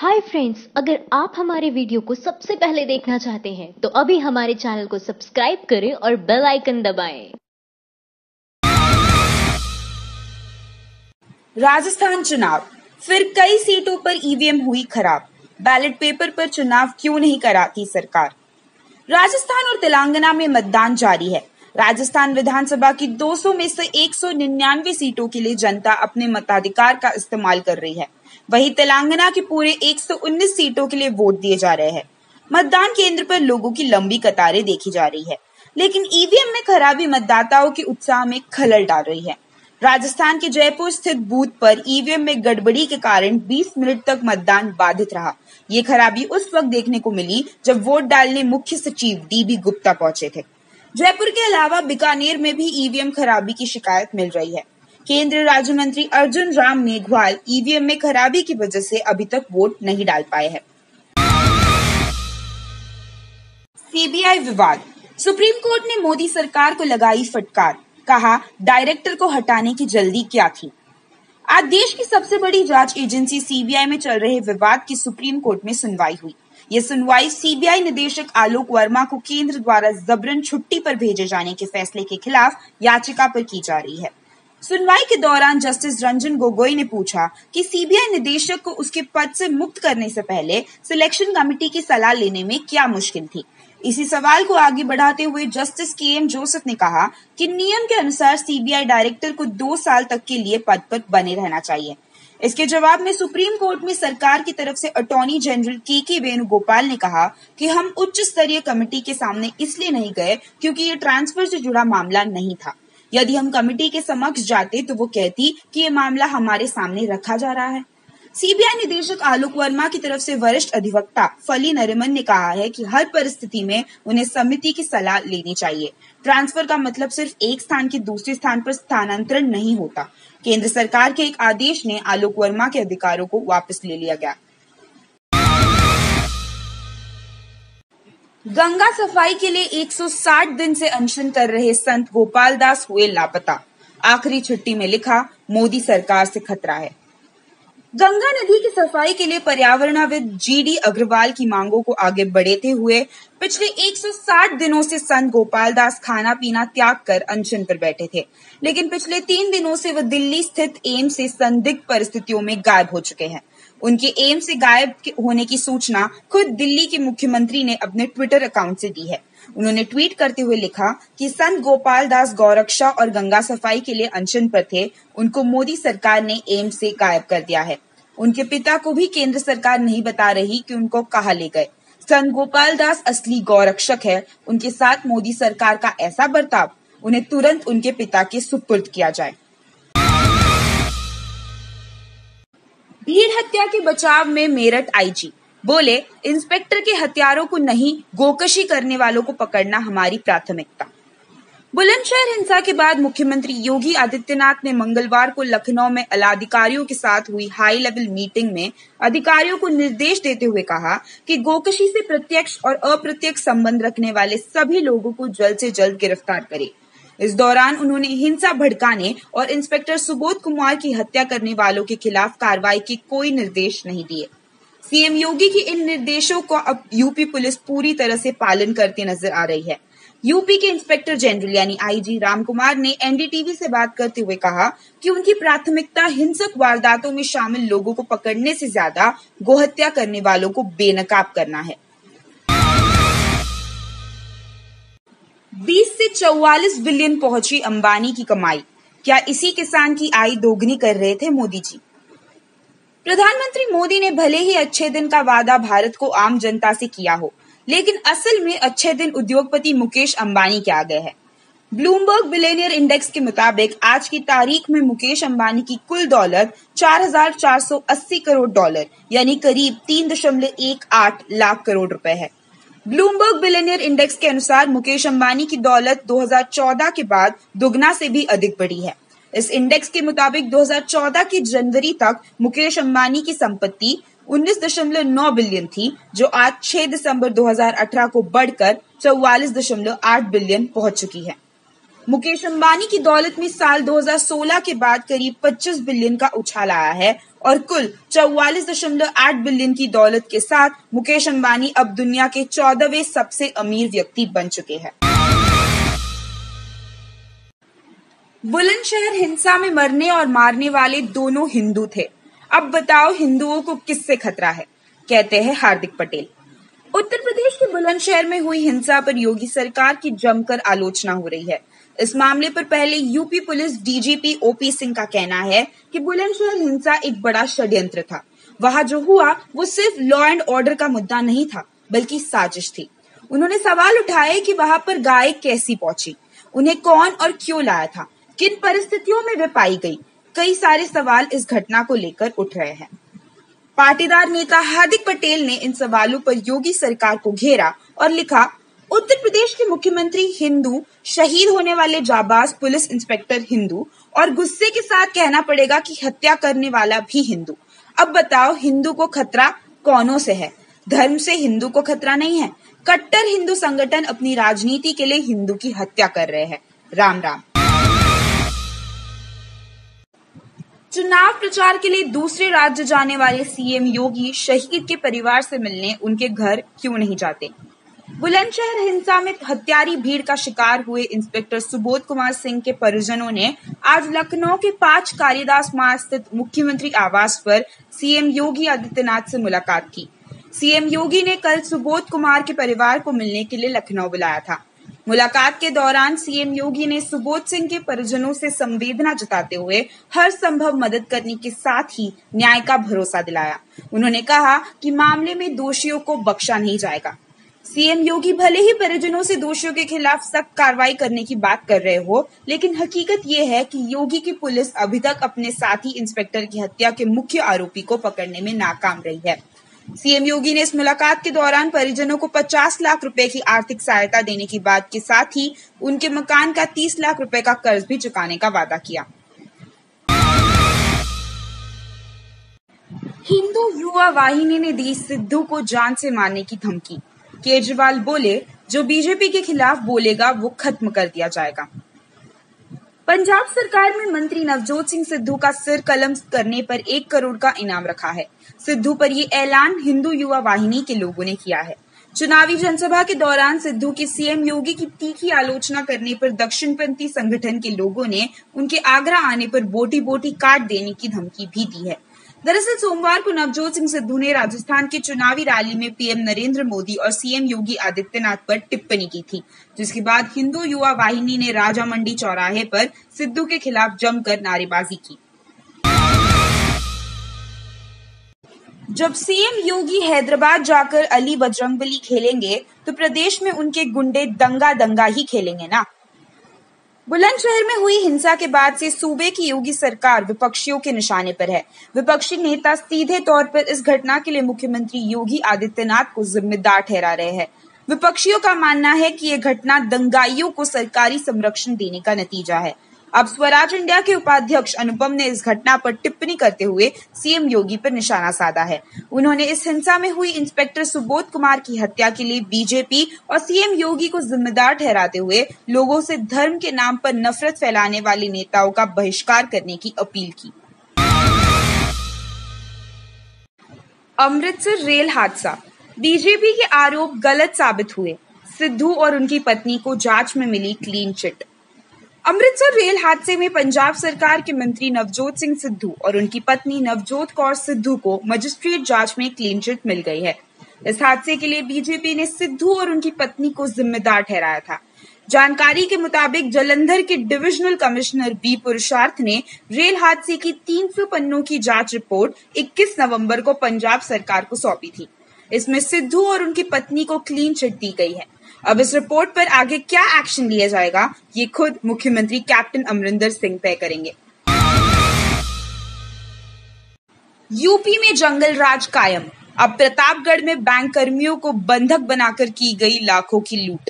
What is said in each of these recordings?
Hi friends, अगर आप हमारे वीडियो को सबसे पहले देखना चाहते हैं तो अभी हमारे चैनल को सब्सक्राइब करें और बेल आइकन दबाएं। राजस्थान चुनाव, फिर कई सीटों पर ईवीएम हुई खराब। बैलेट पेपर पर चुनाव क्यों नहीं कराती सरकार। राजस्थान और तेलंगाना में मतदान जारी है। राजस्थान विधानसभा की 200 में से 199 सीटों के लिए जनता अपने मताधिकार का इस्तेमाल कर रही है। वहीं तेलंगाना की पूरे 119 सीटों के लिए वोट दिए जा रहे हैं। मतदान केंद्र पर लोगों की लंबी कतारें देखी जा रही है, लेकिन ईवीएम में खराबी मतदाताओं के उत्साह में खलल डाल रही है। राजस्थान के जयपुर स्थित बूथ पर ईवीएम में गड़बड़ी के कारण 20 मिनट तक मतदान बाधित रहा। ये खराबी उस वक्त देखने को मिली जब वोट डालने मुख्य सचिव डीबी गुप्ता पहुंचे थे। जयपुर के अलावा बीकानेर में भी ईवीएम खराबी की शिकायत मिल रही है। केंद्रीय राज्य मंत्री अर्जुन राम मेघवाल ईवीएम में खराबी की वजह से अभी तक वोट नहीं डाल पाए हैं। सीबीआई विवाद, सुप्रीम कोर्ट ने मोदी सरकार को लगाई फटकार, कहा डायरेक्टर को हटाने की जल्दी क्या थी। आज देश की सबसे बड़ी जांच एजेंसी सीबीआई में चल रहे विवाद की सुप्रीम कोर्ट में सुनवाई हुई। ये सुनवाई सीबीआई निदेशक आलोक वर्मा को केंद्र द्वारा जबरन छुट्टी पर भेजे जाने के फैसले के खिलाफ याचिका पर की जा रही है। सुनवाई के दौरान जस्टिस रंजन गोगोई ने पूछा कि सीबीआई निदेशक को उसके पद से मुक्त करने से पहले सिलेक्शन कमेटी की सलाह लेने में क्या मुश्किल थी। इसी सवाल को आगे बढ़ाते हुए जस्टिस के.एम. जोसेफ ने कहा कि नियम के अनुसार सीबीआई डायरेक्टर को 2 साल तक के लिए पद पर बने रहना चाहिए। इसके जवाब में सुप्रीम कोर्ट में सरकार की तरफ से अटॉर्नी जनरल के वेणुगोपाल ने कहा कि हम उच्च स्तरीय कमेटी के सामने इसलिए नहीं गए क्योंकि ये ट्रांसफर से जुड़ा मामला नहीं था। यदि हम कमेटी के समक्ष जाते तो वो कहती कि ये मामला हमारे सामने रखा जा रहा है। सीबीआई निदेशक आलोक वर्मा की तरफ से वरिष्ठ अधिवक्ता फली नरिमन ने कहा है कि हर परिस्थिति में उन्हें समिति की सलाह लेनी चाहिए। ट्रांसफर का मतलब सिर्फ एक स्थान के दूसरे स्थान पर स्थानांतरण नहीं होता। केंद्र सरकार के एक आदेश ने आलोक वर्मा के अधिकारों को वापस ले लिया गया। गंगा सफाई के लिए 160 दिन से अनशन कर रहे संत गोपाल दास हुए लापता। आखिरी चिट्ठी में लिखा, मोदी सरकार से खतरा है। गंगा नदी की सफाई के लिए पर्यावरणविद जीडी अग्रवाल की मांगों को आगे बढ़ाते हुए पिछले 160 दिनों से संत गोपाल दास खाना पीना त्याग कर अनशन पर बैठे थे, लेकिन पिछले 3 दिनों से वह दिल्ली स्थित एम्स से संदिग्ध परिस्थितियों में गायब हो चुके हैं। उनके एम्स से गायब होने की सूचना खुद दिल्ली के मुख्यमंत्री ने अपने ट्विटर अकाउंट से दी है। उन्होंने ट्वीट करते हुए लिखा कि संत गोपाल दास गौरक्षा और गंगा सफाई के लिए अनशन पर थे। उनको मोदी सरकार ने एम्स से गायब कर दिया है। उनके पिता को भी केंद्र सरकार नहीं बता रही कि उनको कहाँ ले गए। संत गोपाल दास असली गौरक्षक है। उनके साथ मोदी सरकार का ऐसा बर्ताव, उन्हें तुरंत उनके पिता के सुपुर्द किया जाए। भीड़ हत्या के बचाव में मेरठ आईजी बोले, इंस्पेक्टर के हत्यारों को नहीं, गोकशी करने वालों को पकड़ना हमारी प्राथमिकता। बुलंदशहर हिंसा के बाद मुख्यमंत्री योगी आदित्यनाथ ने मंगलवार को लखनऊ में आलाधिकारियों के साथ हुई हाई लेवल मीटिंग में अधिकारियों को निर्देश देते हुए कहा कि गोकशी से प्रत्यक्ष और अप्रत्यक्ष संबंध रखने वाले सभी लोगों को जल्द से जल्द गिरफ्तार करें। इस दौरान उन्होंने हिंसा भड़काने और इंस्पेक्टर सुबोध कुमार की हत्या करने वालों के खिलाफ कार्रवाई के कोई निर्देश नहीं दिए। सीएम योगी के इन निर्देशों को अब यूपी पुलिस पूरी तरह से पालन करती नजर आ रही है। यूपी के इंस्पेक्टर जनरल यानी आईजी राम कुमार ने एनडीटीवी से बात करते हुए कहा कि उनकी प्राथमिकता हिंसक वारदातों में शामिल लोगों को पकड़ने से ज्यादा गोहत्या करने वालों को बेनकाब करना है। 20 से 44 बिलियन पहुंची अंबानी की कमाई। क्या इसी किसान की आय दोगुनी कर रहे थे मोदी जी। प्रधानमंत्री मोदी ने भले ही अच्छे दिन का वादा भारत को आम जनता से किया हो, लेकिन असल में अच्छे दिन उद्योगपति मुकेश अंबानी के आ गए हैं। ब्लूमबर्ग बिलियनियर इंडेक्स के मुताबिक आज की तारीख में मुकेश अंबानी की कुल दौलत 4,480 करोड़ डॉलर यानी करीब 3.18 लाख करोड़ रुपए है। ब्लूमबर्ग बिलियनियर इंडेक्स के अनुसार मुकेश अंबानी की दौलत 2014 के बाद दुगना से भी अधिक बढ़ी है। इस इंडेक्स के मुताबिक 2014 की जनवरी तक मुकेश अंबानी की संपत्ति 19.9 बिलियन थी, जो आज 6 दिसंबर 2018 को बढ़कर 44.8 बिलियन पहुंच चुकी है। मुकेश अंबानी की दौलत में साल 2016 के बाद करीब 25 बिलियन का उछाल आया है और कुल 44.8 बिलियन की दौलत के साथ मुकेश अंबानी अब दुनिया के 14वें सबसे अमीर व्यक्ति बन चुके हैं। बुलंदशहर हिंसा में मरने और मारने वाले दोनों हिंदू थे। अब बताओ हिंदुओं को किससे खतरा है, कहते हैं हार्दिक पटेल। उत्तर प्रदेश के बुलंदशहर में हुई हिंसा पर योगी सरकार की जमकर आलोचना हो रही है। इस मामले पर पहले UP police DGP OP Singh का कहना है कि बुलंदशहर हिंसा एक बड़ा षड्यंत्र था। वहां जो हुआ वो सिर्फ लॉ एंड ऑर्डर का मुद्दा नहीं था, बल्कि साजिश थी। उन्होंने सवाल उठाए कि वहां पर गाय कैसी पहुंची, उन्हें कौन और क्यों लाया था, किन परिस्थितियों में वे पाई गई। कई सारे सवाल इस घटना को लेकर उठ रहे हैं। पाटीदार नेता हार्दिक पटेल ने इन सवालों पर योगी सरकार को घेरा और लिखा, उत्तर प्रदेश के मुख्यमंत्री हिंदू, शहीद होने वाले जाबाज पुलिस इंस्पेक्टर हिंदू और गुस्से के साथ कहना पड़ेगा कि हत्या करने वाला भी हिंदू। अब बताओ हिंदू को खतरा कौनों से है? धर्म से हिंदू को खतरा नहीं है। कट्टर हिंदू संगठन अपनी राजनीति के लिए हिंदू की हत्या कर रहे हैं। राम राम। चुनाव प्रचार के लिए दूसरे राज्य जाने वाले सीएम योगी शहीद के परिवार से मिलने उनके घर क्यों नहीं जाते? बुलंदशहर हिंसा में हत्यारी भीड़ का शिकार हुए इंस्पेक्टर सुबोध कुमार सिंह के परिजनों ने आज लखनऊ के 5 कालिदास मार्ग स्थित मुख्यमंत्री आवास पर सीएम योगी आदित्यनाथ से मुलाकात की। सीएम योगी ने कल सुबोध कुमार के परिवार को मिलने के लिए लखनऊ बुलाया था। मुलाकात के दौरान सीएम योगी ने सुबोध सिंह के परिजनों से संवेदना जताते हुए हर संभव मदद करने के साथ ही न्याय का भरोसा दिलाया। उन्होंने कहा कि मामले में दोषियों को बख्शा नहीं जाएगा। सीएम योगी भले ही परिजनों से दोषियों के खिलाफ सख्त कार्रवाई करने की बात कर रहे हो, लेकिन हकीकत ये है कि योगी की पुलिस अभी तक अपने साथी इंस्पेक्टर की हत्या के मुख्य आरोपी को पकड़ने में नाकाम रही है। सीएम योगी ने इस मुलाकात के दौरान परिजनों को 50 लाख रुपए की आर्थिक सहायता देने की बात के साथ ही उनके मकान का 30 लाख रुपए का कर्ज भी चुकाने का वादा किया। हिंदू युवा वाहिनी ने दी सिद्धू को जान से मारने की धमकी। केजरीवाल बोले, जो बीजेपी के खिलाफ बोलेगा वो खत्म कर दिया जाएगा। पंजाब सरकार में मंत्री नवजोत सिंह सिद्धू का सिर कलम करने पर 1 करोड़ का इनाम रखा है। सिद्धू पर ये ऐलान हिंदू युवा वाहिनी के लोगों ने किया है। चुनावी जनसभा के दौरान सिद्धू की सीएम योगी की तीखी आलोचना करने पर दक्षिणपंथी संगठन के लोगों ने उनके आगरा आने पर बोटी बोटी काट देने की धमकी भी दी है। दरअसल सोमवार को नवजोत सिंह सिद्धू ने राजस्थान की चुनावी रैली में पीएम नरेंद्र मोदी और सीएम योगी आदित्यनाथ पर टिप्पणी की थी, जिसके बाद हिंदू युवा वाहिनी ने राजा मंडी चौराहे पर सिद्धू के खिलाफ जमकर नारेबाजी की। जब सीएम योगी हैदराबाद जाकर अली बजरंगबली खेलेंगे तो प्रदेश में उनके गुंडे दंगा दंगा ही खेलेंगे ना। बुलंदशहर में हुई हिंसा के बाद से सूबे की योगी सरकार विपक्षियों के निशाने पर है। विपक्षी नेता सीधे तौर पर इस घटना के लिए मुख्यमंत्री योगी आदित्यनाथ को जिम्मेदार ठहरा रहे हैं। विपक्षियों का मानना है कि ये घटना दंगाइयों को सरकारी संरक्षण देने का नतीजा है। अब स्वराज इंडिया के उपाध्यक्ष अनुपम ने इस घटना पर टिप्पणी करते हुए सीएम योगी पर निशाना साधा है। उन्होंने इस हिंसा में हुई इंस्पेक्टर सुबोध कुमार की हत्या के लिए बीजेपी और सीएम योगी को जिम्मेदार ठहराते हुए लोगों से धर्म के नाम पर नफरत फैलाने वाले नेताओं का बहिष्कार करने की अपील की। अमृतसर रेल हादसा, बीजेपी के आरोप गलत साबित हुए। सिद्धू और उनकी पत्नी को जांच में मिली क्लीन चिट। अमृतसर रेल हादसे में पंजाब सरकार के मंत्री नवजोत सिंह सिद्धू और उनकी पत्नी नवजोत कौर सिद्धू को मजिस्ट्रेट जांच में क्लीन चिट मिल गई है। इस हादसे के लिए बीजेपी ने सिद्धू और उनकी पत्नी को जिम्मेदार ठहराया था। जानकारी के मुताबिक जालंधर के डिविजनल कमिश्नर बी पुरुषार्थ ने रेल हादसे की 300 पन्नों की जांच रिपोर्ट 21 नवंबर को पंजाब सरकार को सौंपी थी। इसमें सिद्धू और उनकी पत्नी को क्लीन चिट दी गई है। अब इस रिपोर्ट पर आगे क्या एक्शन लिया जाएगा, ये खुद मुख्यमंत्री कैप्टन अमरिंदर सिंह तय करेंगे। यूपी में जंगल राज कायम, अब प्रतापगढ़ में बैंक कर्मियों को बंधक बनाकर की गई लाखों की लूट।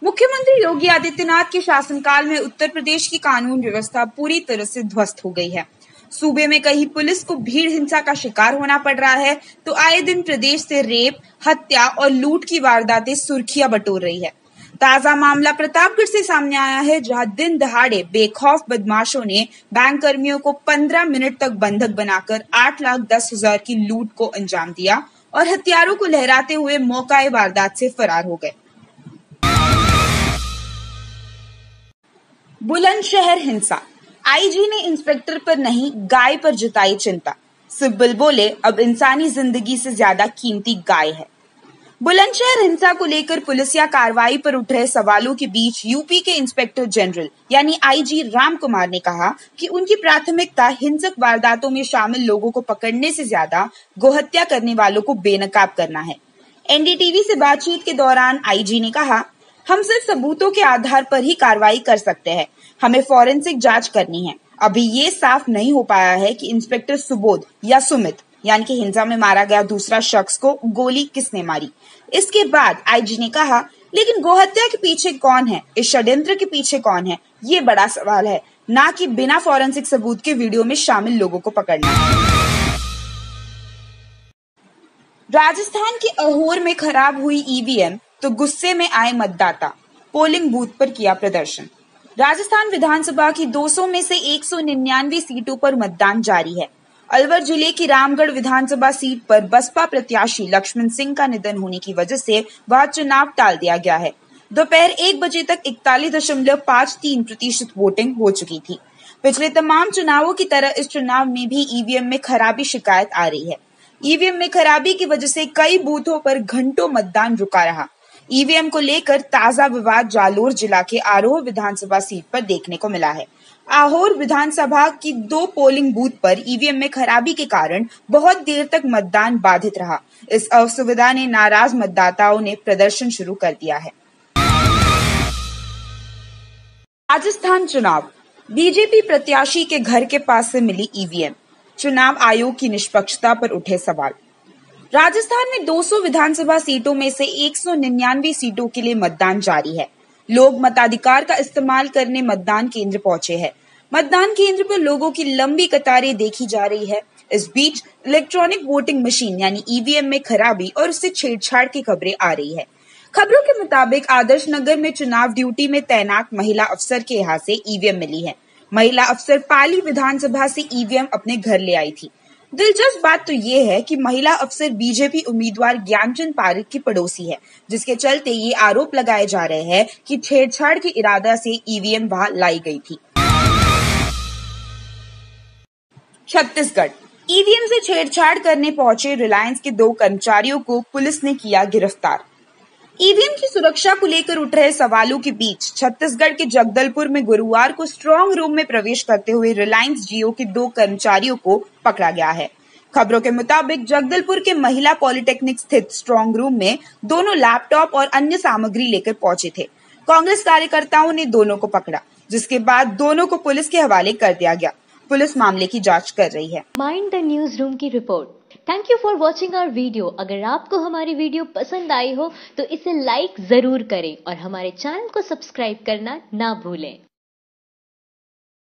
मुख्यमंत्री योगी आदित्यनाथ के शासनकाल में उत्तर प्रदेश की कानून व्यवस्था पूरी तरह से ध्वस्त हो गई है। सूबे में कहीं पुलिस को भीड़ हिंसा का शिकार होना पड़ रहा है तो आए दिन प्रदेश से रेप, हत्या और लूट की वारदातें सुर्खियां बटोर रही है। ताजा मामला प्रतापगढ़ से सामने आया है, जहां दिन दहाड़े बेखौफ बदमाशों ने बैंक कर्मियों को 15 मिनट तक बंधक बनाकर 8,10,000 की लूट को अंजाम दिया और हथियारों को लहराते हुए मौका वारदात से फरार हो गए। बुलंदशहर हिंसा, आईजी ने इंस्पेक्टर पर नहीं गाय पर जताई चिंता। सिब्बल बोले, अब इंसानी जिंदगी से ज्यादा कीमती गाय है। बुलंदशहर हिंसा को लेकर पुलिसिया कार्रवाई पर उठ रहे सवालों के बीच यूपी के इंस्पेक्टर जनरल यानी आईजी राम कुमार ने कहा कि उनकी प्राथमिकता हिंसक वारदातों में शामिल लोगों को पकड़ने से ज्यादा गोहत्या करने वालों को बेनकाब करना है। एनडीटीवी से बातचीत के दौरान आईजी ने कहा, हम सिर्फ सबूतों के आधार पर ही कार्रवाई कर सकते हैं, हमें फॉरेंसिक जांच करनी है। अभी ये साफ नहीं हो पाया है कि इंस्पेक्टर सुबोध या सुमित यानी कि हिंसा में मारा गया दूसरा शख्स को गोली किसने मारी। इसके बाद आईजी ने कहा, लेकिन गोहत्या के पीछे कौन है, इस षड्यंत्र के पीछे कौन है, ये बड़ा सवाल है, ना कि बिना फॉरेंसिक सबूत के वीडियो में शामिल लोगों को पकड़ना। राजस्थान के अहोर में खराब हुई ईवीएम तो गुस्से में आए मतदाता, पोलिंग बूथ पर किया प्रदर्शन। राजस्थान विधानसभा की 200 में से 199 सीटों पर मतदान जारी है। अलवर जिले की रामगढ़ विधानसभा सीट पर बसपा प्रत्याशी लक्ष्मण सिंह का निधन होने की वजह से वह चुनाव टाल दिया गया है। दोपहर 1 बजे तक 41.53% वोटिंग हो चुकी थी। पिछले तमाम चुनावों की तरह इस चुनाव में भी ईवीएम में खराबी शिकायत आ रही है। ईवीएम में खराबी की वजह से कई बूथों पर घंटों मतदान रुका रहा। ईवीएम को लेकर ताजा विवाद जालोर जिला के आरोह विधानसभा सीट पर देखने को मिला है। आहोर विधानसभा की 2 पोलिंग बूथ पर ईवीएम में खराबी के कारण बहुत देर तक मतदान बाधित रहा। इस असुविधा ने नाराज मतदाताओं ने प्रदर्शन शुरू कर दिया है। राजस्थान चुनाव, बीजेपी प्रत्याशी के घर के पास से मिली ईवीएम, चुनाव आयोग की निष्पक्षता पर उठे सवाल। राजस्थान में 200 विधानसभा सीटों में से 199 सीटों के लिए मतदान जारी है। लोग मताधिकार का इस्तेमाल करने मतदान केंद्र पहुंचे हैं। मतदान केंद्र पर लोगों की लंबी कतारें देखी जा रही है। इस बीच इलेक्ट्रॉनिक वोटिंग मशीन यानी ईवीएम में खराबी और उससे छेड़छाड़ की खबरें आ रही है। खबरों के मुताबिक आदर्श नगर में चुनाव ड्यूटी में तैनात महिला अफसर के यहाँ से ईवीएम मिली है। महिला अफसर पाली विधानसभा से ईवीएम अपने घर ले आई थी। दिलचस्प बात तो ये है कि महिला अफसर बीजेपी उम्मीदवार ज्ञानचंद पारिक की पड़ोसी है, जिसके चलते ये आरोप लगाए जा रहे हैं कि छेड़छाड़ के इरादा से ईवीएम वहां लाई गई थी। छत्तीसगढ़, ईवीएम से छेड़छाड़ करने पहुंचे रिलायंस के 2 कर्मचारियों को पुलिस ने किया गिरफ्तार। ईवीएम की सुरक्षा को लेकर उठ रहे सवालों के बीच छत्तीसगढ़ के जगदलपुर में गुरुवार को स्ट्रांग रूम में प्रवेश करते हुए रिलायंस जियो के 2 कर्मचारियों को पकड़ा गया है। खबरों के मुताबिक जगदलपुर के महिला पॉलिटेक्निक स्थित स्ट्रांग रूम में दोनों लैपटॉप और अन्य सामग्री लेकर पहुंचे थे। कांग्रेस कार्यकर्ताओं ने दोनों को पकड़ा, जिसके बाद दोनों को पुलिस के हवाले कर दिया गया। पुलिस मामले की जांच कर रही है। माइंड द न्यूज रूम की रिपोर्ट। Thank you for watching our video. अगर आपको हमारी वीडियो पसंद आई हो तो इसे लाइक जरूर करें और हमारे चैनल को सब्सक्राइब करना ना भूलें।